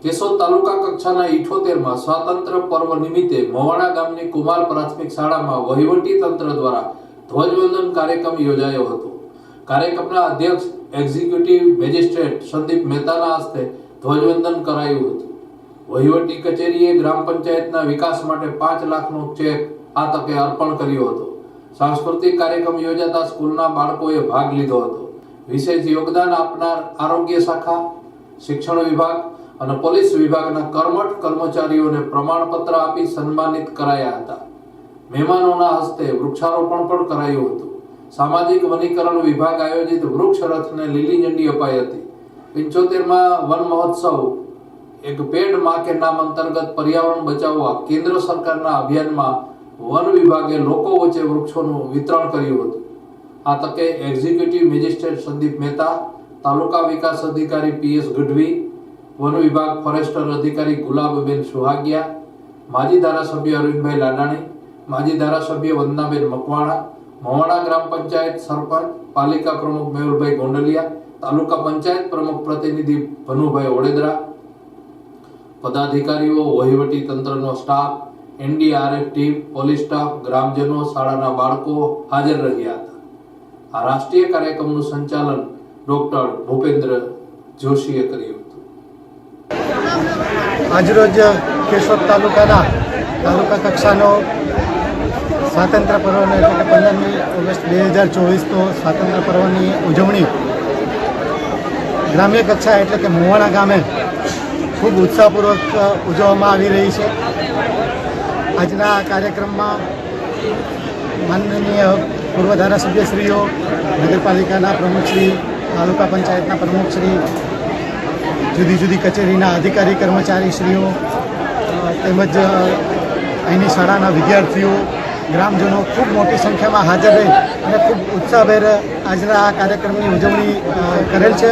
કેશોદ તાલુકા કક્ષાના 78માં સ્વાતંત્ર્ય પર્વ નિમિત્તે મવાણા ગામની કુમાર પ્રાથમિક શાળામાં વહીવટી તંત્ર દ્વારા ધ્વજવંદન કાર્યક્રમ યોજાયો હતો। કાર્યક્રમના અધ્યક્ષ એક્ઝિક્યુટિવ મેજિસ્ટ્રેટ સંદીપ મહેતાના હસ્તે ધ્વજવંદન કરાયું હતું। વહીવટી કચેરીએ ગ્રામ પંચાયતના વિકાસ માટે 5 લાખનો ચેક આ તકે અર્પણ કર્યો હતો। સાંસ્કૃતિક કાર્યક્રમ યોજાતા સ્કૂલના બાળકોએ ભાગ લીધો હતો। વિશેષ યોગદાન આપનાર આરોગ્ય શાખા, શિક્ષણ વિભાગ અને પોલીસ વિભાગના કર્મઠ કર્મચારીઓને પ્રમાણપત્ર આપી સન્માનિત કરાયા હતા। મહેમાનોના હસ્તે વૃક્ષારોપણ પણ કરાયું હતું। સામાજિક વનીકરણ વિભાગ આયોજિત વૃક્ષ રથને લીલી ઝંડી અપાઈ હતી। 75માં વન મહોત્સવ એક પેડ માં કે નામ અંતર્ગત પર્યાવરણ બચાવવા કેન્દ્ર સરકારના અભિયાનમાં વન વિભાગે લોકો વચ્ચે વૃક્ષોનું વિતરણ કર્યું હતું। આ તકે એક્ઝિક્યુટિવ મેજિસ્ટ્રેટ સંદીપ મહેતા, તાલુકા વિકાસ અધિકારી પીએસ ગઢવી, વન વિભાગ ફોરેસ્ટર અધિકારી ગુલાબબેન સુહાગિયા, માજી ધારાસભ્ય અરવિંદભાઈ લાડાણી, માજી ધારાસભ્ય વંદનાબેન મકવાણા, મવાણા ગ્રામ પંચાયત સરપંચ, પાલિકા પ્રમુખ મેહુલભાઈ ગોંડલિયા, તાલુકા પંચાયત પ્રમુખ પ્રતિનિધિ ભનુભાઈ ઓડેદરા, પદાધિકારીઓ, વહીવટી તંત્રનો staff, NDRF team, police staff, ગ્રામજનો, શાળાના બાળકો હાજર રહ્યા હતા। આ રાષ્ટ્રીય કાર્યક્રમનું સંચાલન ડોક્ટર ભૂપેન્દ્ર જોશીએ કર્યું હતું। આજરોજ કેશોદ તાલુકા કક્ષાનો સ્વાતંત્ર્ય પર્વનો એટલે કે 15મી ઓગસ્ટ 2024 સ્વાતંત્ર્ય પર્વની ઉજવણી ગ્રામ્ય કક્ષા એટલે કે મવાણા ગામે ખૂબ ઉત્સાહપૂર્વક ઉજવવામાં આવી રહી છે। આજના કાર્યક્રમમાં માનનીય પૂર્વ ધારાસભ્યશ્રીઓ, નગરપાલિકાના પ્રમુખશ્રી, તાલુકા પંચાયતના પ્રમુખશ્રી, જુદી જુદી કચેરીના અધિકારી કર્મચારીશ્રીઓ તેમજ અહીંની શાળાના વિદ્યાર્થીઓ, ગ્રામજનો ખૂબ મોટી સંખ્યામાં હાજર રહી અને ખૂબ ઉત્સાહભેર આજના આ કાર્યક્રમની ઉજવણી કરેલ છે।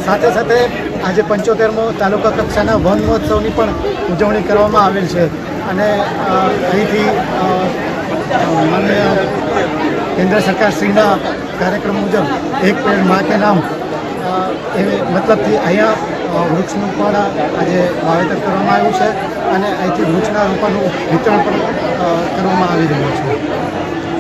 સાથે સાથે આજે 75મો તાલુકા કક્ષાના વન મહોત્સવની પણ ઉજવણી કરવામાં આવેલ છે અને અહીંથી માનનીય કેન્દ્ર સરકારશ્રીના કાર્યક્રમ મુજબ એક પેડ માં કે નામ એ મતલબથી અહીંયા વૃક્ષનું પણ આજે વાવેતર કરવામાં આવ્યું છે અને અહીંથી વૃક્ષના રોપાનું વિતરણ પણ કરવામાં આવી રહ્યું છે।